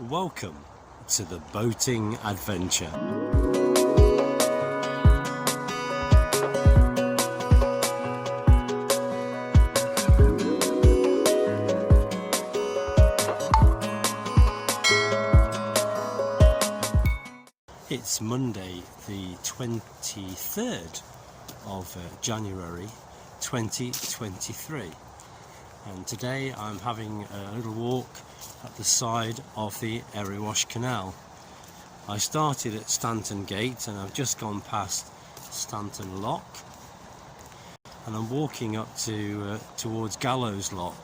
Welcome to the boating adventure. It's Monday the 23rd of January 2023, and today I'm having a little walk at the side of the Erewash Canal. I started at Stanton Gate and I've just gone past Stanton Lock, and I'm walking up to towards Gallows Lock.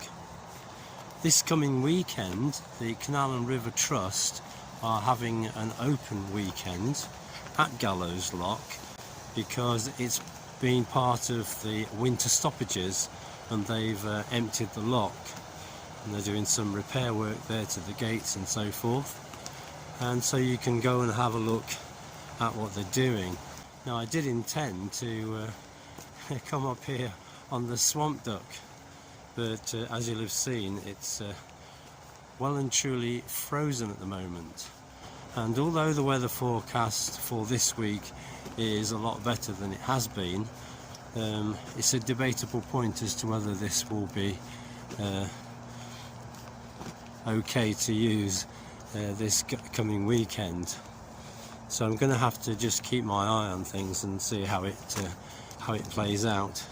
This coming weekend the Canal and River Trust are having an open weekend at Gallows Lock because it's been part of the winter stoppages and they've emptied the lock, and they're doing some repair work there to the gates and so forth, and so you can go and have a look at what they're doing. Now, I did intend to come up here on the swamp duck, but as you'll have seen, it's well and truly frozen at the moment. And although the weather forecast for this week is a lot better than it has been, it's a debatable point as to whether this will be okay to use this coming weekend. So I'm going to have to just keep my eye on things and see how it plays out.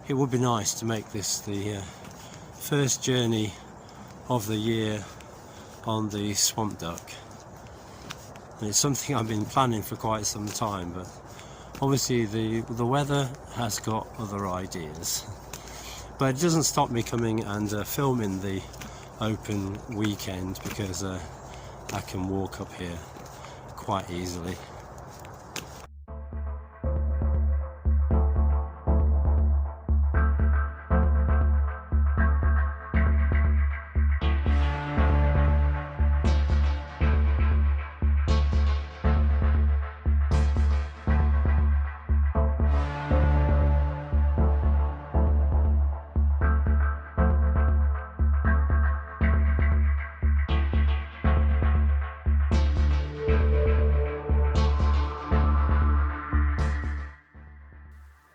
It would be nice to make this the first journey of the year on the swamp duck, and it's something I've been planning for quite some time, but obviously the weather has got other ideas. But it doesn't stop me coming and filming the open weekend, because I can walk up here quite easily.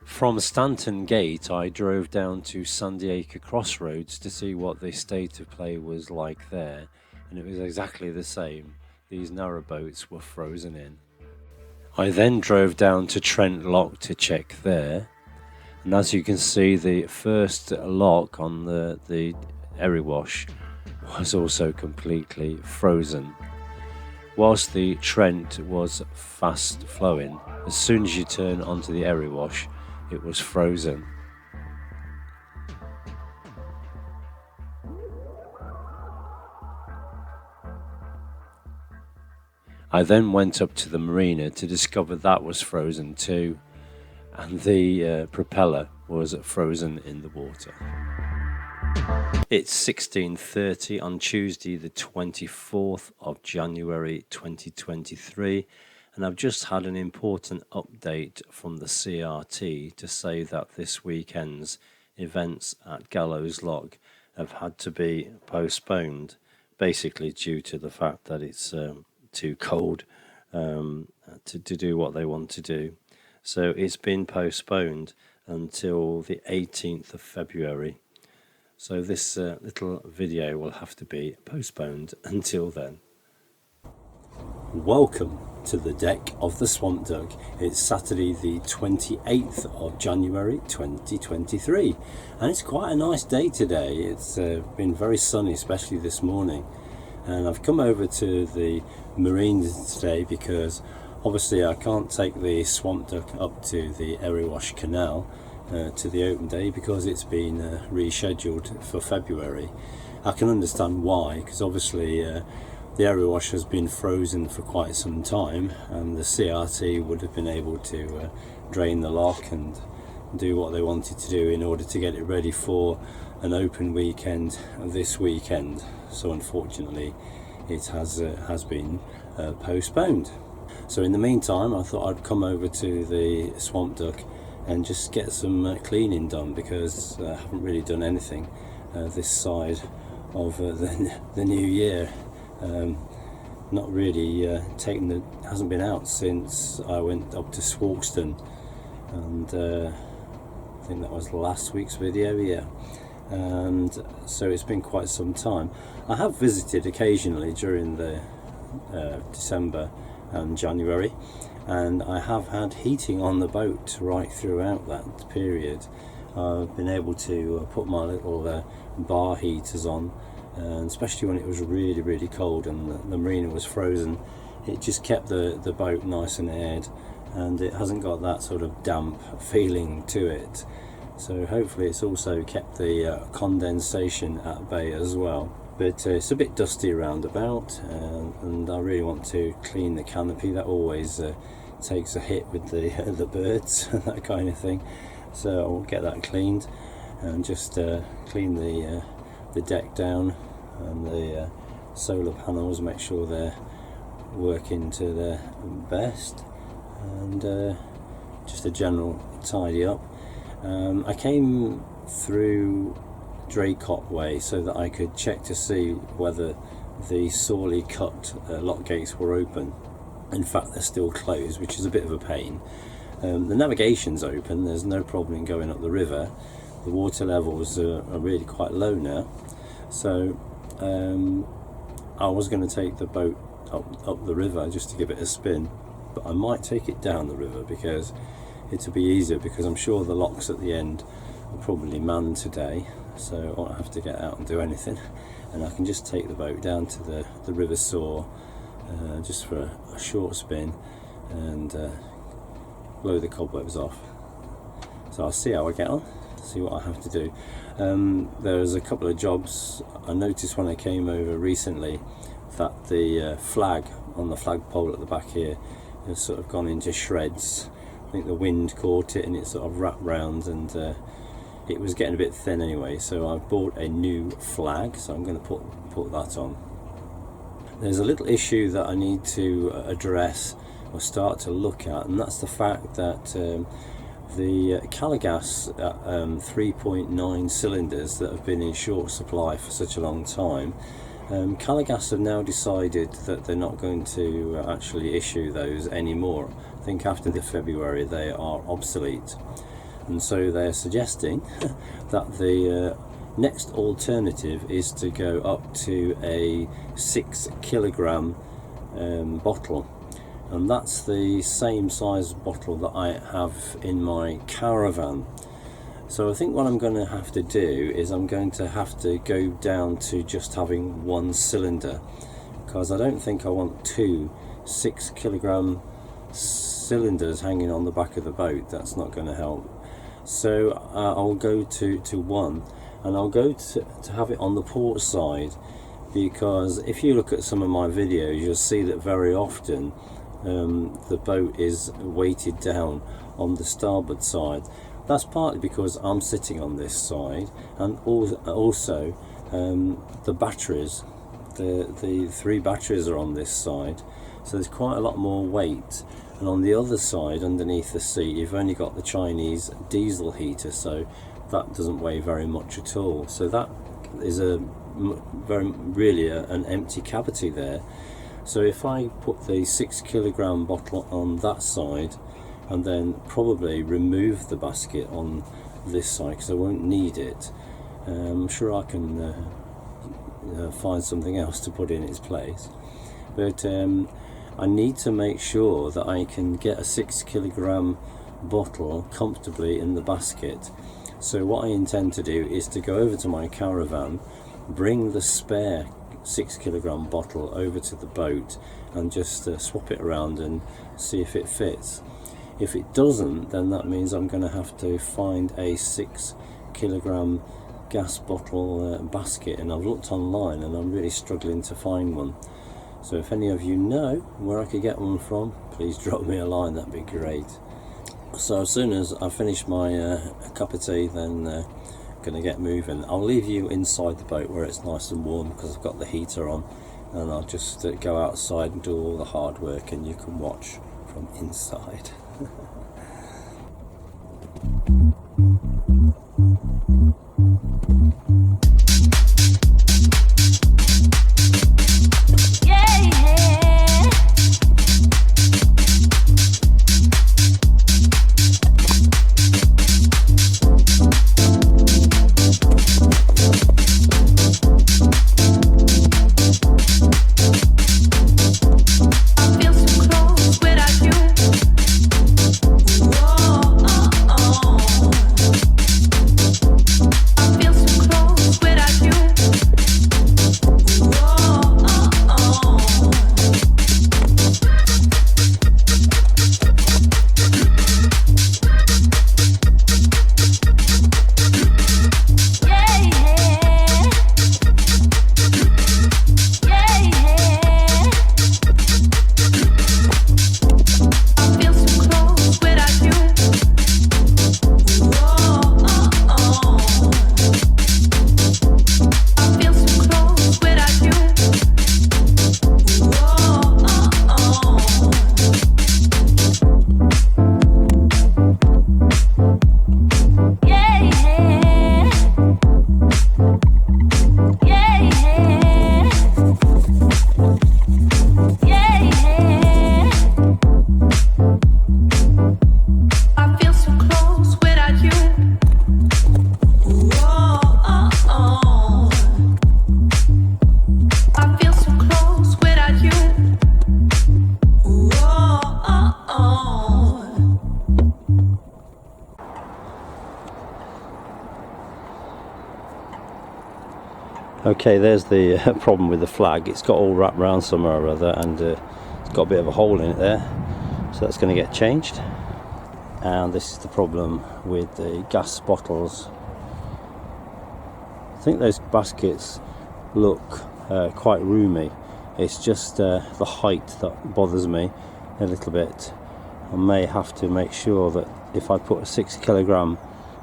From Stanton Gate I drove down to Sandy Acre Crossroads to see what the state of play was like there, and it was exactly the same. These narrowboats were frozen in. I then drove down to Trent Lock to check there, and as you can see, the first lock on the Erewash was also completely frozen. Whilst the Trent was fast flowing, as soon as you turn onto the Erewash, it was frozen. I then went up to the marina to discover that was frozen too, and the propeller was frozen in the water. It's 16:30 on Tuesday the 24th of January 2023, and I've just had an important update from the CRT to say that this weekend's events at Gallows Lock have had to be postponed, basically due to the fact that it's too cold to do what they want to do. So it's been postponed until the 18th of February. So this little video will have to be postponed until then. Welcome to the deck of the Swamp Duck. It's Saturday the 28th of January 2023, and it's quite a nice day today. It's been very sunny, especially this morning, and I've come over to the marine today because obviously I can't take the Swamp Duck up to the Erewash Canal to the open day because it's been rescheduled for February. I can understand why, because obviously the Erewash has been frozen for quite some time, and the CRT would have been able to drain the lock and do what they wanted to do in order to get it ready for an open weekend this weekend. So unfortunately it has been postponed. So in the meantime I thought I'd come over to the Swamp Duck and just get some cleaning done, because I haven't really done anything this side of the new year. Not really hasn't been out since I went up to Swarkston, and I think that was last week's video, yeah. And so it's been quite some time. I have visited occasionally during the December and January, and I have had heating on the boat right throughout that period. I've been able to put my little bar heaters on, and especially when it was really, really cold and the marina was frozen, it just kept the boat nice and aired, and it hasn't got that sort of damp feeling to it. So hopefully it's also kept the condensation at bay as well. But it's a bit dusty around about, and I really want to clean the canopy. That always takes a hit with the birds and that kind of thing. So I'll get that cleaned and just clean the deck down and the solar panels, make sure they're working to their best, and just a general tidy up. I came through Draycott Way so that I could check to see whether the sorely cut lock gates were open. In fact, they're still closed, which is a bit of a pain. The navigation's open, there's no problem in going up the river. The water levels are really quite low now, so I was going to take the boat up the river just to give it a spin, but I might take it down the river because it'll be easier, because I'm sure the locks at the end are probably manned today, so I won't have to get out and do anything, and I can just take the boat down to the river Soar just for a short spin and blow the cobwebs off. So I'll see how I get on, see what I have to do. There's a couple of jobs. I noticed when I came over recently that the flag on the flagpole at the back here has sort of gone into shreds. I think the wind caught it and it sort of wrapped round, and it was getting a bit thin anyway, so I've bought a new flag, so I'm going to put that on. There's a little issue that I need to address or start to look at, and that's the fact that the Gallows 3.9 cylinders that have been in short supply for such a long time, Gallows have now decided that they're not going to actually issue those anymore. I think after the February they are obsolete, and so they're suggesting that the next alternative is to go up to a 6 kilogram bottle, and that's the same size bottle that I have in my caravan. So I think what I'm going to have to do is I'm going to have to go down to just having one cylinder, because I don't think I want two 6 kilogram cylinders hanging on the back of the boat. That's not going to help. So I'll go to one, and I'll go to have it on the port side, because if you look at some of my videos you'll see that very often the boat is weighted down on the starboard side. That's partly because I'm sitting on this side, and also the batteries, the 3 batteries are on this side, so there's quite a lot more weight. And on the other side, underneath the seat, you've only got the Chinese diesel heater, so that doesn't weigh very much at all. So that is really an empty cavity there. So if I put the 6 kilogram bottle on that side, and then probably remove the basket on this side because I won't need it, I'm sure I can find something else to put in its place. But I need to make sure that I can get a 6 kilogram bottle comfortably in the basket. So what I intend to do is to go over to my caravan, bring the spare 6 kilogram bottle over to the boat, and just swap it around and see if it fits. If it doesn't, then that means I'm going to have to find a 6 kilogram gas bottle basket, and I've looked online and I'm really struggling to find one. So if any of you know where I could get one from, please drop me a line, that'd be great. So as soon as I finish my cup of tea, then going to get moving. I'll leave you inside the boat where it's nice and warm because I've got the heater on, and I'll just go outside and do all the hard work, and you can watch from inside. Okay, there's the problem with the flag. It's got all wrapped around somewhere or other, and it's got a bit of a hole in it there, so that's going to get changed. And this is the problem with the gas bottles. I think those baskets look quite roomy. It's just the height that bothers me a little bit. I may have to make sure that if I put a 6 kilogram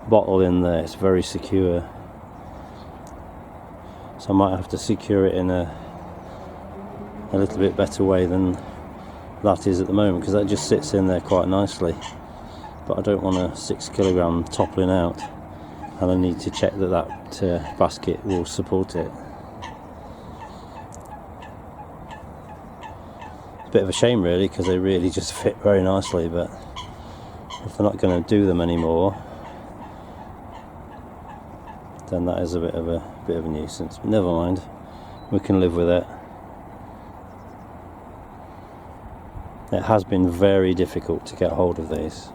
bottle in there, it's very secure. So I might have to secure it in a little bit better way than that is at the moment, because that just sits in there quite nicely. But I don't want a 6 kilogram toppling out, and I need to check that that basket will support it. It's a bit of a shame really, because they really just fit very nicely, but if they're not going to do them anymore, then that is a bit of a nuisance. But never mind, we can live with it. It has been very difficult to get hold of these.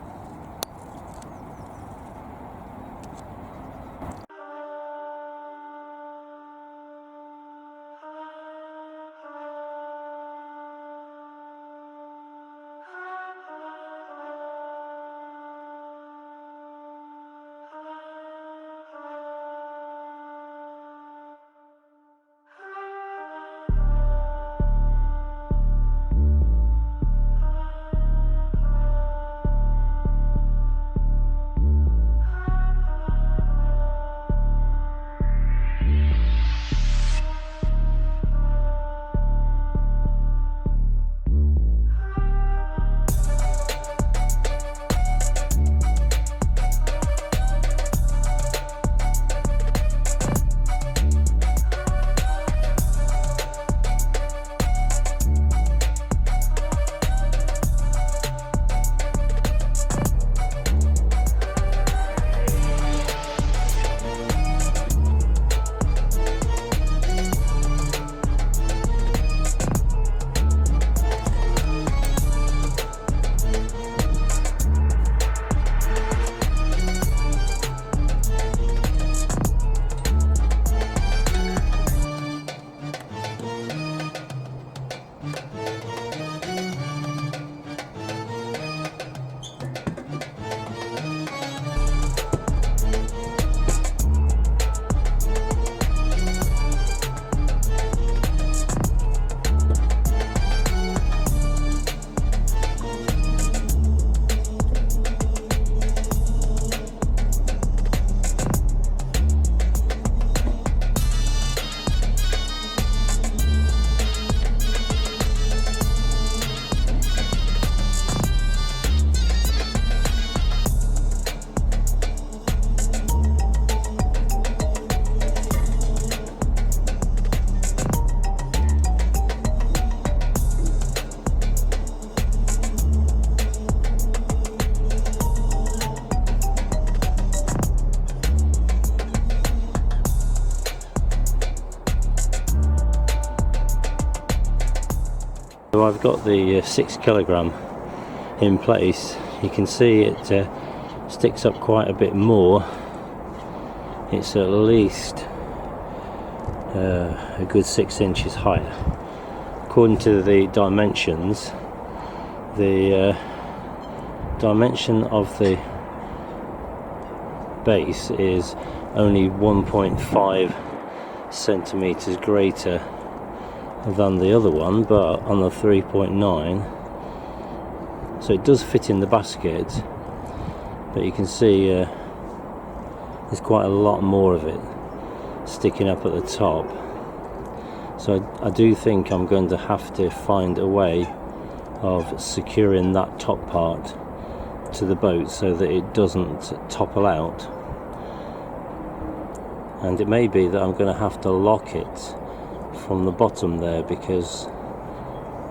So I've got the 6 kilogram in place. You can see it sticks up quite a bit more. It's at least a good 6 inches height. According to the dimensions, the dimension of the base is only 1.5 centimeters greater than the other one, but on the 3.9, so it does fit in the basket, but you can see there's quite a lot more of it sticking up at the top. So I do think I'm going to have to find a way of securing that top part to the boat so that it doesn't topple out, and it may be that I'm going to have to lock it from the bottom there, because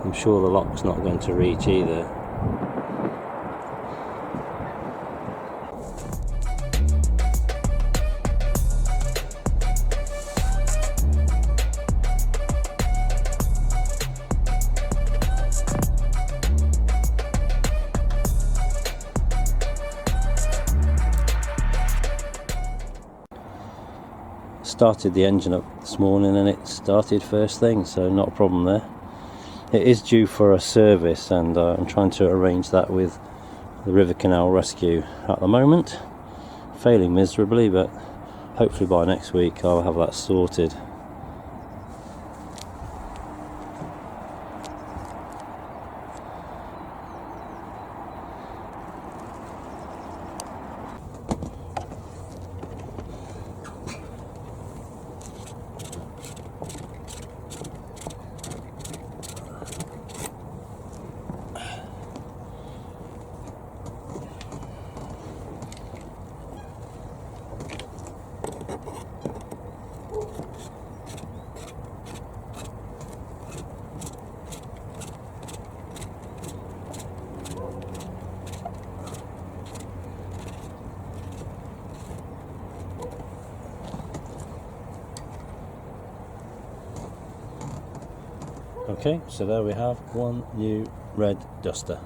I'm sure the lock's not going to reach either. started the engine up this morning and it started first thing, so not a problem there. It is due for a service, and I'm trying to arrange that with the River Canal Rescue at the moment. Failing miserably, but hopefully by next week I'll have that sorted. Okay, so there we have one new red duster.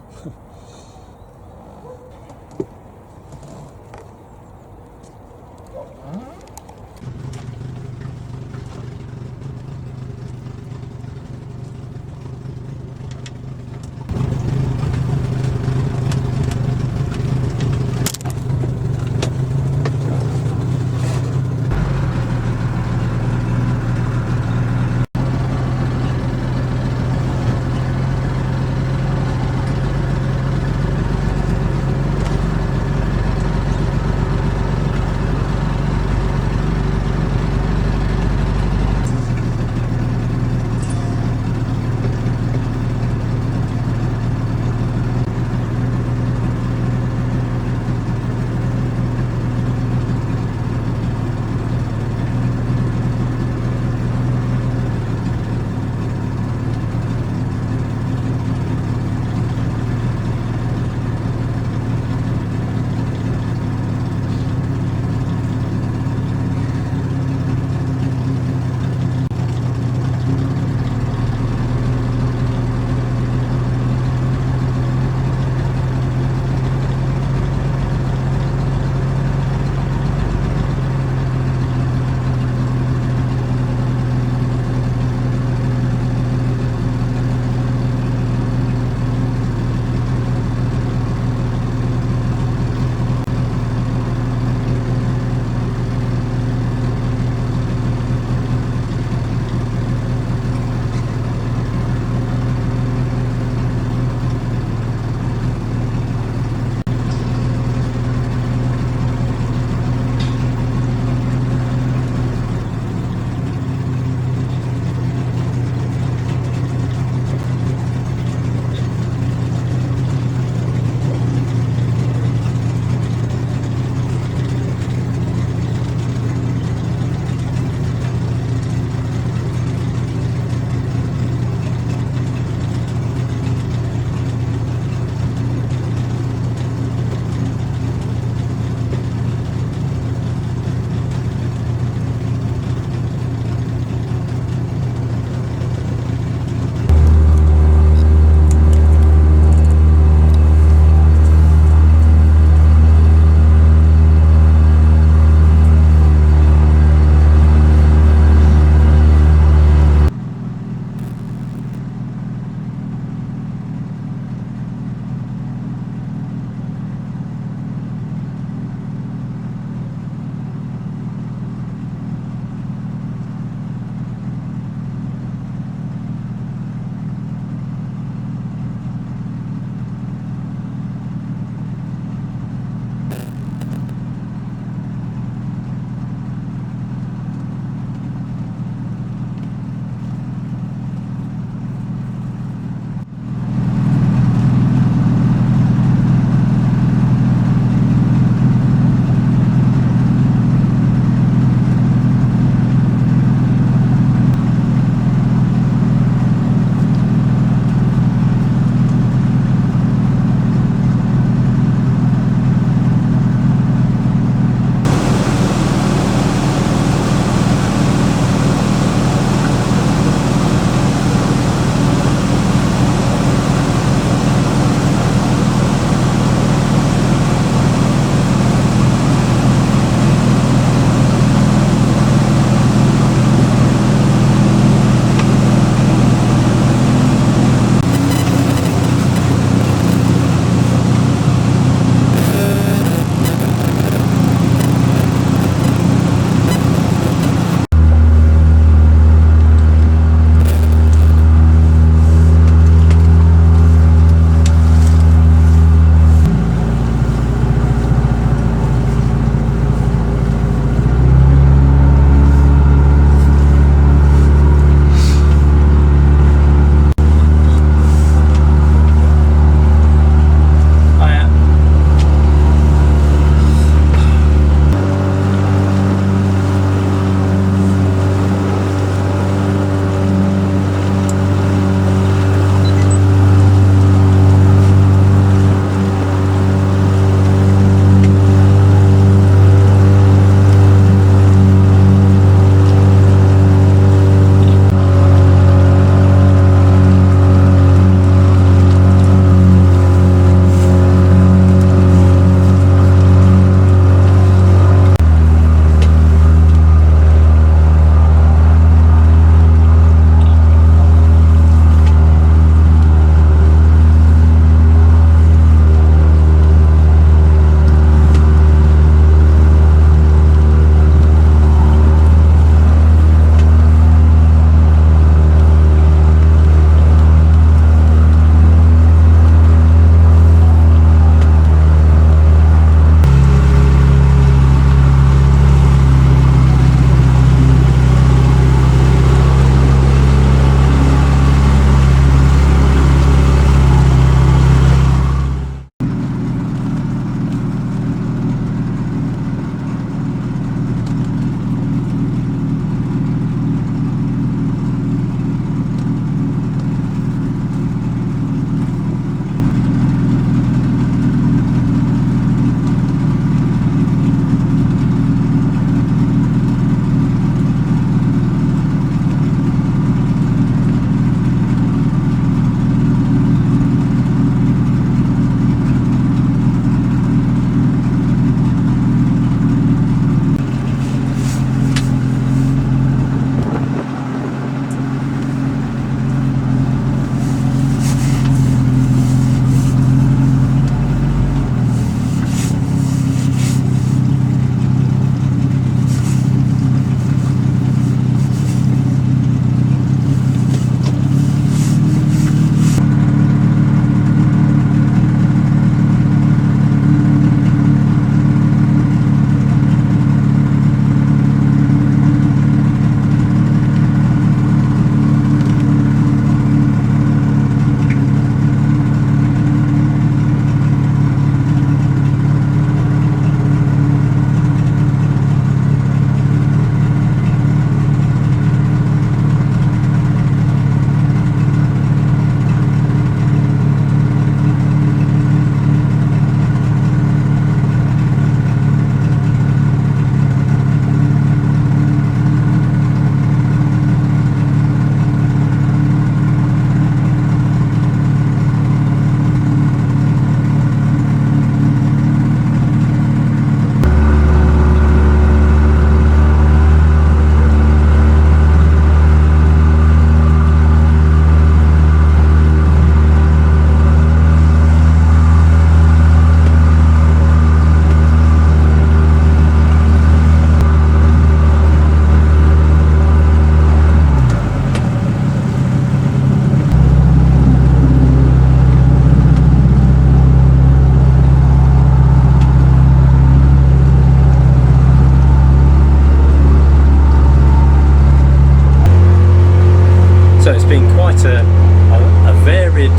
varied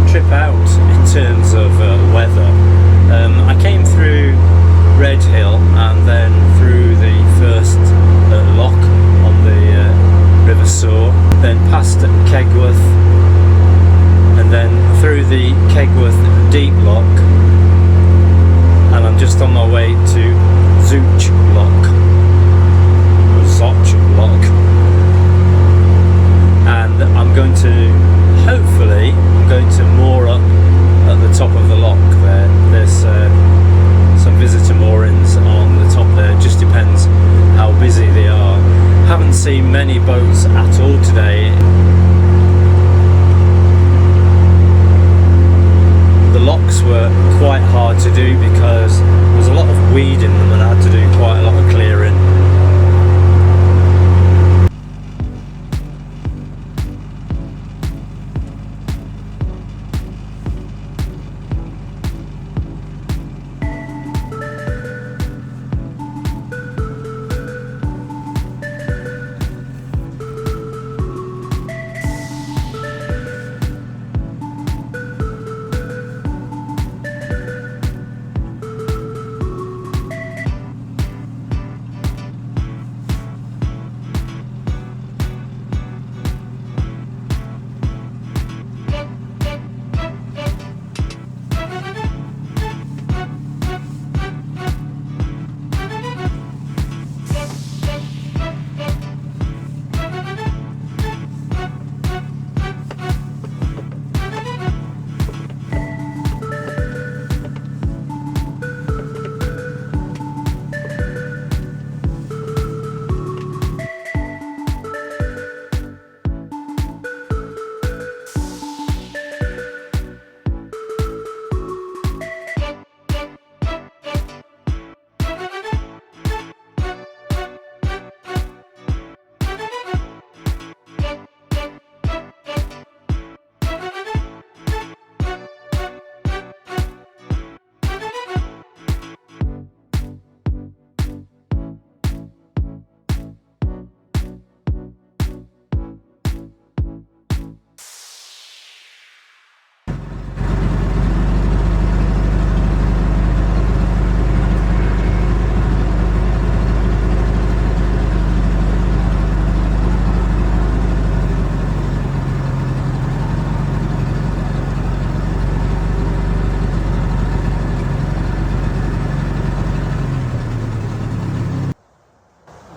trip out in terms of weather. I came through Red Hill and then through the first lock on the River Soar, then past Kegworth, and then through the Kegworth Deep Lock, and I'm just on my way to Zouch Lock, or Zoch Lock, and I'm going to moor up at the top of the lock there. There's some visitor moorings on the top there, just depends how busy they are. Haven't seen many boats at all today. The locks were quite hard to do because there was a lot of weed in them and I had to do quite a lot of clearing.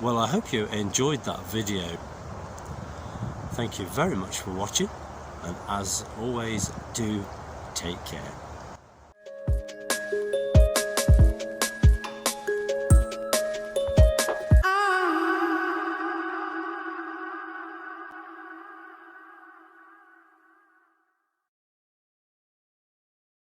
Well, I hope you enjoyed that video. Thank you very much for watching, and as always, do take care.